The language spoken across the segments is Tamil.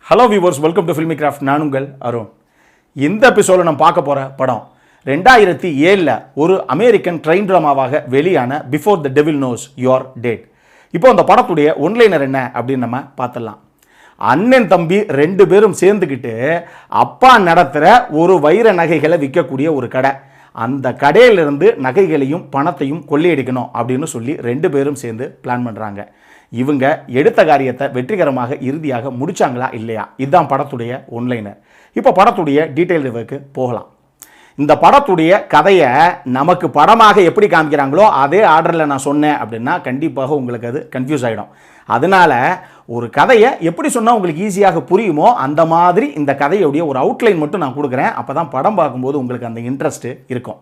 Hello viewers, welcome to filmi craft. நான் உங்கள் அருண். இந்த எபிசோடில் நம்ம பார்க்க போகிற படம் 2007 ஒரு அமெரிக்கன் ட்ரெயின் ட்ராமாவாக வெளியான before the devil nose your date. இப்போ அந்த படத்துடைய ஒன்லைனர் என்ன அப்படின்னு நம்ம பார்த்துடலாம். அண்ணன் தம்பி ரெண்டு பேரும் சேர்ந்துக்கிட்டு அப்பா நடத்துகிற ஒரு வைர நகைகளை விற்கக்கூடிய ஒரு கடை. அந்த கடையிலிருந்து நகைகளையும் பணத்தையும் கொள்ளையடிக்கணும் அப்படின்னு சொல்லி ரெண்டு பேரும் சேர்ந்து பிளான் பண்ணுறாங்க. இவங்க எடுத்த காரியத்தை வெற்றிகரமாக இறுதியாக முடிச்சாங்களா இல்லையா, இதுதான் படத்துடைய ஒன்லைனர். இப்போ படத்துடைய டீட்டெயில் ரிவ்யூக்கு போகலாம். இந்த படத்துடைய கதையை நமக்கு படமாக எப்படி காமிக்கிறாங்களோ அதே ஆர்டரில் நான் சொன்னேன் அப்படின்னா கண்டிப்பாக உங்களுக்கு அது கன்ஃபியூஸ் ஆகிடும். அதனால ஒரு கதையை எப்படி சொன்னால் உங்களுக்கு ஈஸியாக புரியுமோ அந்த மாதிரி இந்த கதையுடைய ஒரு அவுட்லைன் மட்டும் நான் கொடுக்குறேன். அப்போ தான் படம் பார்க்கும்போது உங்களுக்கு அந்த இன்ட்ரெஸ்ட் இருக்கும்.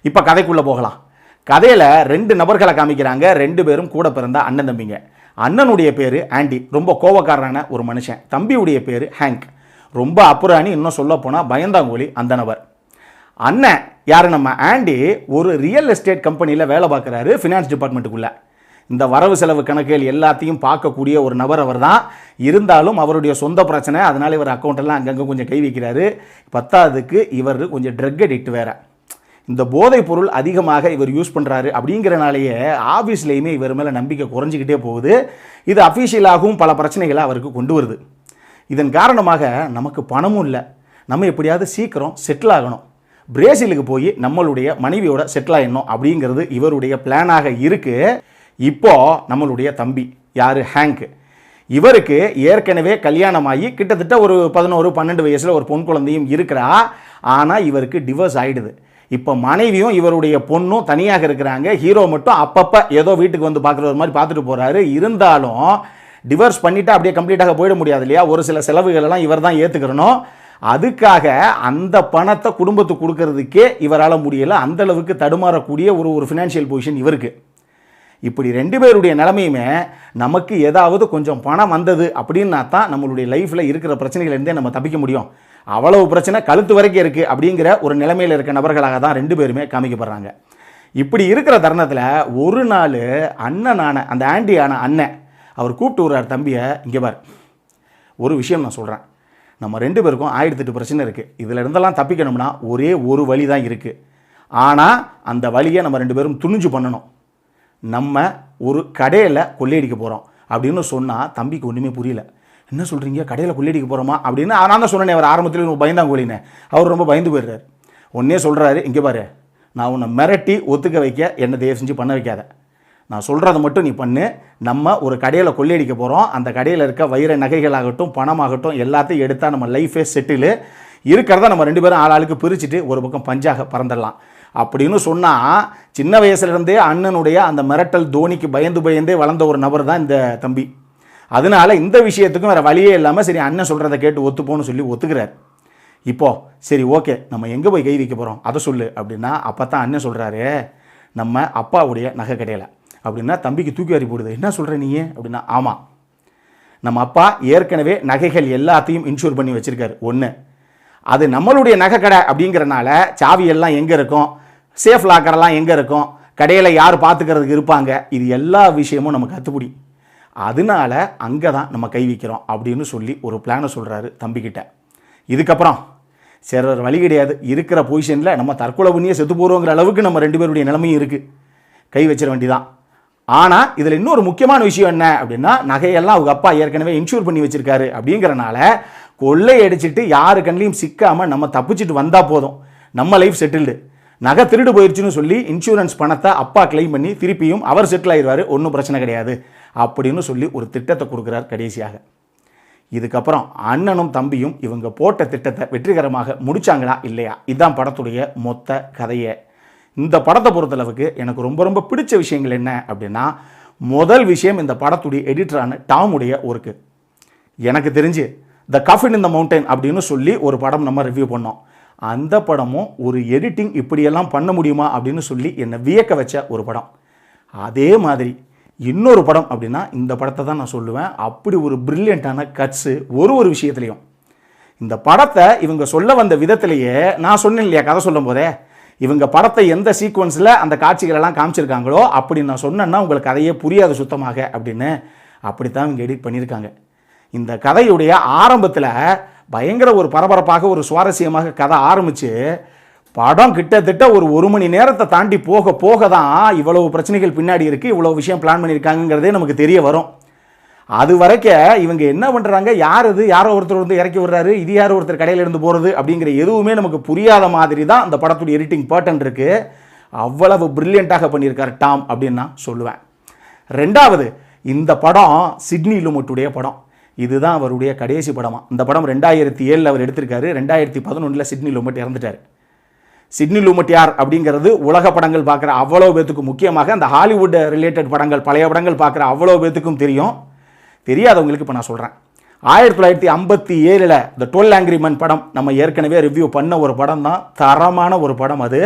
இப்போ கதைக்குள்ளே போகலாம். கதையில் ரெண்டு நபர்களை காமிக்கிறாங்க. ரெண்டு பேரும் கூட பிறந்த அண்ணன் தம்பிங்க. அண்ணனுடைய பேர் ஆண்டி, ரொம்ப கோபக்காரரான ஒரு மனுஷன். தம்பியுடைய பேர் ஹேங்க், ரொம்ப அப்புறாணி, இன்னும் சொல்ல போனால் பயந்தாங்கோலி அந்த நபர். அண்ணன் யார், நம்ம ஆண்டி ஒரு ரியல் எஸ்டேட் கம்பெனியில் வேலை பார்க்குறாரு, ஃபினான்ஸ் டிபார்ட்மெண்ட்டுக்குள்ளே. இந்த வரவு செலவு கணக்குகள் எல்லாத்தையும் பார்க்கக்கூடிய ஒரு நபர் அவர் தான். இருந்தாலும் அவருடைய சொந்த பிரச்சனை, அதனால் இவர் அக்கௌண்ட்டெல்லாம் அங்கங்கே கொஞ்சம் கை வைக்கிறாரு. பத்தாவதுக்கு இவர் கொஞ்சம் ட்ரக் அடிக்ட் வேறு. இந்த போதைப் பொருள் அதிகமாக இவர் யூஸ் பண்ணுறாரு. அப்படிங்கிறனாலேயே ஆஃபீஸ்லேயுமே இவர் மேலே நம்பிக்கை குறைஞ்சிக்கிட்டே போகுது. இது அஃபீஷியலாகவும் பல பிரச்சனைகளை அவருக்கு கொண்டு வருது. இதன் காரணமாக நமக்கு பணமும் இல்லை, நம்ம எப்படியாவது சீக்கிரம் செட்டில் ஆகணும், பிரேசிலுக்கு போய் நம்மளுடைய மனைவியோட செட்டில் ஆகிடணும் அப்படிங்கிறது இவருடைய பிளானாக இருக்குது. இப்போது நம்மளுடைய தம்பி யார், ஹேங்க், இவருக்கு ஏற்கனவே கல்யாணமாகி கிட்டத்தட்ட ஒரு 11-12 வயசில் ஒரு பொன் குழந்தையும் இருக்கிறா. ஆனால் இவருக்கு டிவோர்ஸ் ஆகிடுது. இப்போ மனைவியும் இவருடைய பொண்ணும் தனியாக இருக்கிறாங்க. ஹீரோ மட்டும் அப்பப்போ ஏதோ வீட்டுக்கு வந்து பார்க்குற மாதிரி பார்த்துட்டு போகிறாரு. இருந்தாலும் டிவோர்ஸ் பண்ணிவிட்டு அப்படியே கம்ப்ளீட்டாக போயிட முடியாது இல்லையா, ஒரு சில செலவுகளெல்லாம் இவர் தான் ஏற்றுக்கிறணும். அதுக்காக அந்த பணத்தை குடும்பத்துக்கு கொடுக்கறதுக்கே இவரால் முடியலை. அந்தளவுக்கு தடுமாறக்கூடிய ஒரு ஃபினான்ஷியல் பொசிஷன் இவருக்கு. இப்படி ரெண்டு பேருடைய நிலைமையுமே நமக்கு ஏதாவது கொஞ்சம் பணம் வந்தது அப்படின்னா தான் நம்மளுடைய லைஃப்பில் இருக்கிற பிரச்சனைகள்லேருந்தே நம்ம தப்பிக்க முடியும். அவ்வளவு பிரச்சனை கழுத்து வரைக்கும் இருக்குது அப்படிங்கிற ஒரு நிலைமையில் இருக்க நபர்களாக தான் ரெண்டு பேருமே காமிக்கப்படுறாங்க. இப்படி இருக்கிற தருணத்தில் ஒரு நாள் அண்ணனான அந்த ஆண்டியான அண்ணன் அவர் கூப்பிட்டு விடுறார் தம்பியை. இங்கே பார், ஒரு விஷயம் நான் சொல்கிறேன், நம்ம ரெண்டு பேருக்கும் 1008 பிரச்சனை இருக்குது. இதில் இருந்தெல்லாம் தப்பிக்கணும்னா ஒரே ஒரு வழி தான் இருக்குது. ஆனால் அந்த வழியை நம்ம ரெண்டு பேரும் துணிஞ்சு பண்ணணும். நம்ம ஒரு கடையில் கொள்ளையடிக்க போகிறோம் அப்படின்னு சொன்னால் தம்பிக்கு ஒன்றுமே புரியல. என்ன சொல்கிறீங்க, கடையில் கொள்ளையடிக்க போகிறோமா அப்படின்னு. நான் தான் சொன்னேன், அவர் ஆரம்பத்தில் பயந்தாங்கோலின்னு. அவர் ரொம்ப பயந்து போயிடுறாரு. ஒன்றே சொல்கிறாரு, இங்கே பாரு, நான் உன்னை மிரட்டி ஒத்துக்க வைக்க என்னை தயவு செஞ்சு பண்ண வைக்காத, நான் சொல்கிறத மட்டும் நீ பண்ணு. நம்ம ஒரு கடையில் கொள்ளையடிக்க போகிறோம். அந்த கடையில் இருக்க வைர நகைகளாகட்டும் பணமாகட்டும் எல்லாத்தையும் எடுத்தால் நம்ம லைஃபே செட்டிலு. இருக்கிறத நம்ம ரெண்டு பேரும் ஆளாளுக்கு பிரிச்சுட்டு ஒரு பக்கம் பஞ்சாக பறந்துடலாம் அப்படின்னு சொன்னால், சின்ன வயசுலேருந்தே அண்ணனுடைய அந்த மிரட்டல் தோனிக்கு பயந்தே வளர்ந்த ஒரு நபர் தான் இந்த தம்பி. அதனால இந்த விஷயத்துக்கும் வேறு வழியே இல்லாமல் சரி அண்ணன் சொல்கிறத கேட்டு ஒத்துப்போன்னு சொல்லி ஒத்துக்கிறார். இப்போது சரி ஓகே, நம்ம எங்கே போய் கை வைக்க போகிறோம் அதை சொல்லு அப்படின்னா, அப்போ தான் அண்ணன் சொல்கிறாரு, நம்ம அப்பாவுடைய நகை கடையில் அப்படின்னா. தம்பிக்கு தூக்கி வாரி போடுது. என்ன சொல்கிற நீ அப்படின்னா, ஆமாம், நம்ம அப்பா ஏற்கனவே நகைகள் எல்லாத்தையும் இன்சூர் பண்ணி வச்சுருக்காரு. ஒன்று, அது நம்மளுடைய நகை கடை அப்படிங்கிறனால சாவியெல்லாம் எங்கே இருக்கும், சேஃப் லாக்கரெல்லாம் எங்கே இருக்கும், கடையில் யார் பார்த்துக்கிறதுக்கு இருப்பாங்க, இது எல்லா விஷயமும் நமக்கு கற்றுப்பிடி. அதனால அங்கே தான் நம்ம கை வைக்கிறோம் அப்படின்னு சொல்லி ஒரு பிளானை சொல்கிறாரு தம்பிக்கிட்ட. இதுக்கப்புறம் சரி ஒரு வழி கிடையாது, இருக்கிற பொசிஷனில் நம்ம தற்கொலை பண்ணியே செத்து போகிறோங்கிற அளவுக்கு நம்ம ரெண்டு பேருடைய நிலைமையும் இருக்குது, கை வச்சிட வேண்டிதான். ஆனால் இதில் இன்னொரு முக்கியமான விஷயம் என்ன அப்படின்னா, நகையெல்லாம் அவங்க அப்பா ஏற்கனவே இன்சூர் பண்ணி வச்சுருக்காரு. அப்படிங்கிறனால கொள்ளை அடிச்சுட்டு யாரு கண்ணிலையும் சிக்காமல் நம்ம தப்பிச்சுட்டு வந்தால் போதும், நம்ம லைஃப் செட்டில்டு. நகை திருடு போயிடுச்சுன்னு சொல்லி இன்சூரன்ஸ் பணத்தை அப்பா கிளைம் பண்ணி திருப்பியும் அவர் செட்டில் ஆயிடுவார், ஒன்றும் பிரச்சனை கிடையாது அப்படின்னு சொல்லி ஒரு திட்டத்தை கொடுக்குறார் கடைசியாக. இதுக்கப்புறம் அண்ணனும் தம்பியும் இவங்க போட்ட திட்டத்தை வெற்றிகரமாக முடிச்சாங்களா இல்லையா, இதுதான் படத்துடைய மொத்த கதையை. இந்த படத்தை பொறுத்தளவுக்கு எனக்கு ரொம்ப பிடிச்ச விஷயங்கள் என்ன அப்படின்னா, முதல் விஷயம் இந்த படத்துடைய எடிட்டரான டாமுடைய ஒர்க்கு. எனக்கு தெரிஞ்சு த கஃபின் இன் த மவுண்டன் அப்படின்னு சொல்லி ஒரு படம் நம்ம ரிவ்யூ பண்ணோம். அந்த படமும் ஒரு எடிட்டிங் இப்படியெல்லாம் பண்ண முடியுமா அப்படின்னு சொல்லி என்னை வியக்க வச்ச ஒரு படம். அதே மாதிரி இன்னொரு படம் அப்படின்னா இந்த படத்தை தான் நான் சொல்லுவேன். அப்படி ஒரு பிரில்லியண்ட்டான கட்ஸு ஒரு விஷயத்துலையும். இந்த படத்தை இவங்க சொல்ல வந்த விதத்திலேயே நான் சொன்னேன் இல்லையா, கதை சொல்லும் போதே இவங்க படத்தை எந்த சீக்வன்ஸில் அந்த காட்சிகளெல்லாம் காமிச்சிருக்காங்களோ அப்படி நான் சொன்னேன்னா உங்களுக்கு கதையே புரியாது சுத்தமாக அப்படின்னு. அப்படித்தான் இவங்க எடிட் பண்ணியிருக்காங்க. இந்த கதையுடைய ஆரம்பத்தில் பயங்கர ஒரு பரபரப்பாக ஒரு சுவாரஸ்யமாக கதை ஆரம்பித்து படம் கிட்டத்தட்ட ஒரு மணி நேரத்தை தாண்டி போக போக தான் இவ்வளவு பிரச்சனைகள் பின்னாடி இருக்குது, இவ்வளோ விஷயம் பிளான் பண்ணியிருக்காங்கிறதே நமக்கு தெரிய வரும். அது வரைக்கும் இவங்க என்ன பண்ணுறாங்க, யார் இது, யாரோ ஒருத்தர் வந்து இறக்கி விடுறாரு, இது யாரோ ஒருத்தர் கடையில் இருந்து போகிறது அப்படிங்கிற எதுவுமே நமக்கு புரியாத மாதிரி தான் அந்த படத்துடைய எடிட்டிங் பேட்டர்ன் இருக்குது. அவ்வளவு பிரில்லியண்ட்டாக பண்ணியிருக்கார் டாம் அப்படின்னு நான் சொல்லுவேன். ரெண்டாவது, இந்த படம் சிட்னி லுமெட்டுடைய படம். இதுதான் அவருடைய கடைசி படமாக. இந்த படம் 2007 அவர் எடுத்திருக்காரு. 2011 சிட்னி லுமெட் இறந்துட்டார். சிட்னி லுமெட் யார் அப்படிங்கிறது உலக படங்கள் பார்க்குற அவ்வளோ பேத்துக்கும், முக்கியமாக அந்த ஹாலிவுட் ரிலேட்டட் படங்கள், பழைய படங்கள் பார்க்குற அவ்வளோ பேத்துக்கும் தெரியும். தெரியாதவங்களுக்கு இப்போ நான் சொல்கிறேன். 1957 த 12 Angry Men படம் நம்ம ஏற்கனவே ரிவ்யூ பண்ண ஒரு படம் தான், தரமான ஒரு படம் அது.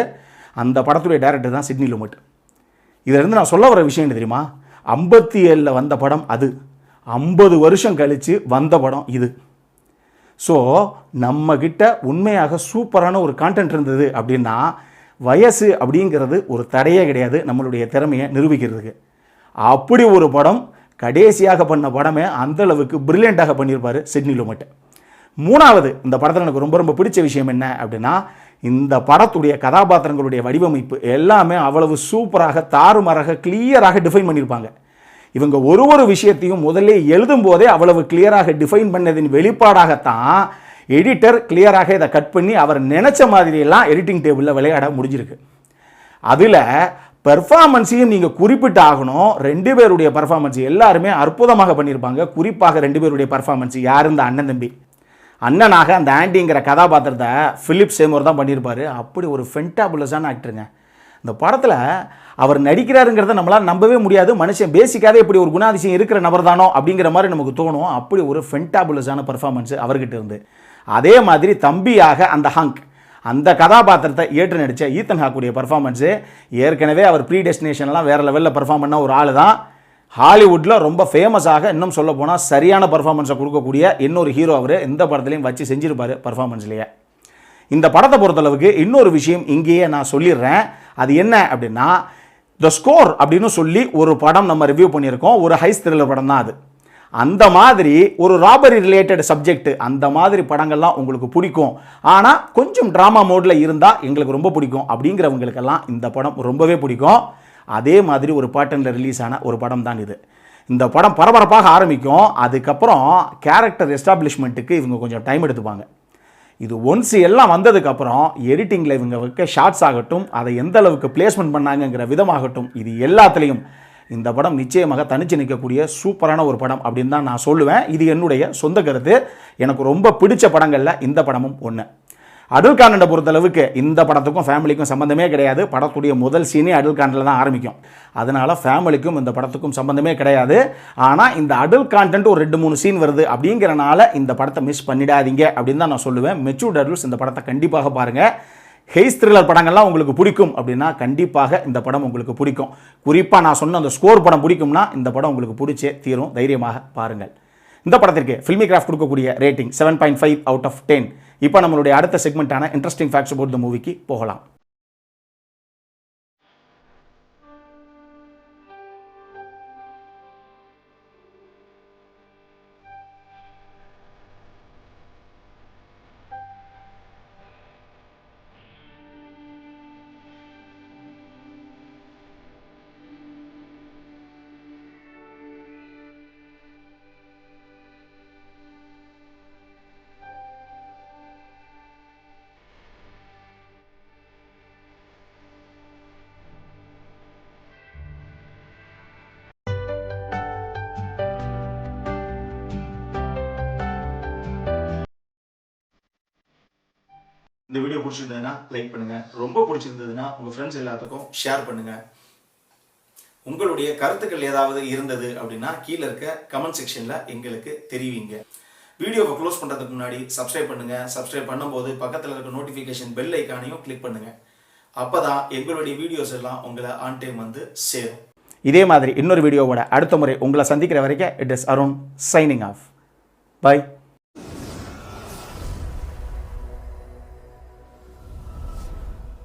அந்த படத்துடைய டைரக்டர் தான் சிட்னி லுமெட். இதிலிருந்து நான் சொல்ல வர விஷயம் என்ன தெரியுமா, 57 வந்த படம் அது, 50 வருஷம் கழித்து வந்த படம் இது. ஸோ நம்மக்கிட்ட உண்மையாக சூப்பரான ஒரு கான்டென்ட் இருந்தது அப்படின்னா வயசு அப்படிங்கிறது ஒரு தடையே கிடையாது நம்மளுடைய திறமையை நிரூபிக்கிறதுக்கு. அப்படி ஒரு படம் கடைசியாக பண்ண படமே அந்தளவுக்கு பிரில்லியண்ட்டாக பண்ணியிருப்பார் சிட்னி லுமெட். மூணாவது, இந்த படத்தில் எனக்கு ரொம்ப ரொம்ப பிடிச்ச விஷயம் என்ன அப்படின்னா, இந்த படத்துடைய கதாபாத்திரங்களுடைய வடிவமைப்பு எல்லாமே அவ்வளவு சூப்பராக தாறுமாறாக கிளியராக டிஃபைன் பண்ணியிருப்பாங்க. இவங்க ஒரு விஷயத்தையும் முதல்ல எழுதும் போதே அவ்வளவு கிளியராக டிஃபைன் பண்ணதின் வெளிப்பாடாகத்தான் எடிட்டர் கிளியராக இதை கட் பண்ணி அவர் நினைச்ச மாதிரியெல்லாம் எடிட்டிங் டேபிளில் விளையாட முடிஞ்சிருக்கு. அதில் பெர்ஃபார்மன்ஸையும் நீங்கள் குறிப்பிட்டு ஆகணும். 2 பேருடைய பர்ஃபார்மன்ஸ் எல்லாருமே அற்புதமாக பண்ணியிருப்பாங்க. குறிப்பாக 2 பேருடைய பர்ஃபார்மன்ஸ், யார் இந்த அண்ணன் தம்பி, அண்ணனாக அந்த ஆண்டிங்கிற கதாபாத்திரத்தை பிலிப் சேமோர் தான் பண்ணியிருப்பார். அப்படி ஒரு ஃபென்டாபுலஸான ஆக்டருங்க. இந்த படத்தில் அவர் நடிக்கிறாருங்கிறத நம்மளால் நம்பவே முடியாது. மனுஷன் பேசிக்காகவே இப்படி ஒரு குணாதிசயம் இருக்கிற நபர் தானோ அப்படிங்கிற மாதிரி நமக்கு தோணும். அப்படி ஒரு ஃபென்டாபுலஸான பர்ஃபார்மன்ஸ் அவர்கிட்ட இருந்து. அதே மாதிரி தம்பியாக அந்த ஹங்க், அந்த கதாபாத்திரத்தை ஏற்று நடித்த ஈத்தன் ஹாக்குடைய பர்ஃபார்மன்ஸு, ஏற்கனவே அவர் ப்ரீ டெஸ்டினேஷன்லாம் வேறு லெவலில் பர்ஃபார்ம் பண்ண ஒரு ஆள் தான். ஹாலிவுட்டில் ரொம்ப ஃபேமஸாக, இன்னும் சொல்ல போனால் சரியான பர்ஃபார்மன்ஸை கொடுக்கக்கூடிய இன்னொரு ஹீரோ அவர் இந்த படத்துலையும் வச்சு செஞ்சுருப்பார் பர்ஃபார்மன்ஸ்லேயே. இந்த படத்தை பொறுத்தளவுக்கு இன்னொரு விஷயம் இங்கேயே நான் சொல்லிடுறேன். அது என்ன அப்படின்னா, த ஸ்கோர் அப்படின்னு சொல்லி ஒரு படம் நம்ம ரிவ்யூ பண்ணியிருக்கோம். ஒரு ஹைஸ் த்ரில்லர் படம் தான் அது. அந்த மாதிரி ஒரு ராபரி ரிலேட்டட் சப்ஜெக்ட், அந்த மாதிரி படங்கள்லாம் உங்களுக்கு பிடிக்கும், ஆனால் கொஞ்சம் ட்ராமா மோடில் இருந்தால் எங்களுக்கு ரொம்ப பிடிக்கும் அப்படிங்கிறவங்களுக்கெல்லாம் இந்த படம் ரொம்பவே பிடிக்கும். அதே மாதிரி ஒரு பேட்டர்னில் ரிலீஸ் ஆன ஒரு படம் தான் இது. இந்த படம் பரபரப்பாக ஆரம்பிக்கும். அதுக்கப்புறம் கேரக்டர் எஸ்டாப்ளிஷ்மெண்ட்டுக்கு இவங்க கொஞ்சம் டைம் எடுத்துப்பாங்க. இது ஒன்ஸ் எல்லாம் வந்ததுக்கப்புறம் எடிட்டிங்கில் இவங்க வைக்க ஷார்ட்ஸ் ஆகட்டும், அதை எந்த அளவுக்கு பிளேஸ்மெண்ட் பண்ணாங்கங்கிற விதமாகட்டும், இது எல்லாத்துலேயும் இந்த படம் நிச்சயமாக தனிச்சு நிற்கக்கூடிய சூப்பரான ஒரு படம் அப்படின்னு தான் நான் சொல்லுவேன். இது என்னுடைய சொந்த கருத்து. எனக்கு ரொம்ப பிடிச்ச படங்களில் இந்த படமும் ஒன்று. அடல்ட் கான்டென்ட்டை பொறுத்தளவுக்கு இந்த படத்துக்கும் ஃபேமிலிக்கும் சம்மந்தமே கிடையாது. படத்துடைய முதல் சீனே அடல்ட் கான்டென்ட்டில் தான் ஆரம்பிக்கும். அதனால் ஃபேமிலிக்கும் இந்த படத்துக்கும் சம்மந்தமே கிடையாது. ஆனால் இந்த அடல்ட் கான்டென்ட் ஒரு 2-3 சீன் வருது அப்படிங்கிறனால இந்த படத்தை மிஸ் பண்ணிடாதீங்க அப்படின்னு தான் நான் சொல்லுவேன். மெச்சூர்ட் அடல்ட்ஸ் இந்த படத்தை கண்டிப்பாக பாருங்கள். ஹெய்ஸ் த்ரில்லர் படங்கள்லாம் உங்களுக்கு பிடிக்கும் அப்படின்னா கண்டிப்பாக இந்த படம் உங்களுக்கு பிடிக்கும். குறிப்பாக நான் சொன்ன அந்த ஸ்கோர் படம் பிடிக்கும்னா இந்த படம் உங்களுக்கு பிடிச்சே தீரும். தைரியமாக பாருங்கள். இந்த படத்திற்கு ஃபில்மிகிராஃப்ட் கொடுக்கக்கூடிய ரேட்டிங் 7.5 அவுட் ஆஃப் 10. இப்போ நம்மளுடைய அடுத்த செக்மெண்ட்டான இன்ட்ரெஸ்டிங் ஃபேக்ட்ஸ் அபவுட் த மூவிக்கு போகலாம். இந்த வீடியோ பிடிச்சிருந்ததுன்னா லைக் பண்ணுங்க, ரொம்ப பிடிச்சிருந்ததுன்னா உங்க ஃப்ரெண்ட்ஸ் எல்லாத்துக்கும் ஷேர் பண்ணுங்க. உங்களுடைய கருத்துக்கள் ஏதாவது இருந்தது அப்படின்னா கீழே இருக்க கமெண்ட் செக்ஷன்ல எங்களுக்கு தெரிவிங்க. வீடியோவை க்ளோஸ் பண்றதுக்கு முன்னாடி சப்ஸ்கிரைப் பண்ணுங்க. சப்ஸ்கிரைப் பண்ணும்போது பக்கத்தில் இருக்க நோட்டிஃபிகேஷன் பெல் ஐக்கானையும் கிளிக் பண்ணுங்க. அப்பதான் எங்களுடைய வீடியோஸ் எல்லாம் உங்களை ஆன் டைம் வந்து சேரும். இதே மாதிரி இன்னொரு வீடியோவோட அடுத்த முறை உங்களை சந்திக்கிற வரைக்கும் it is Arun signing off. By.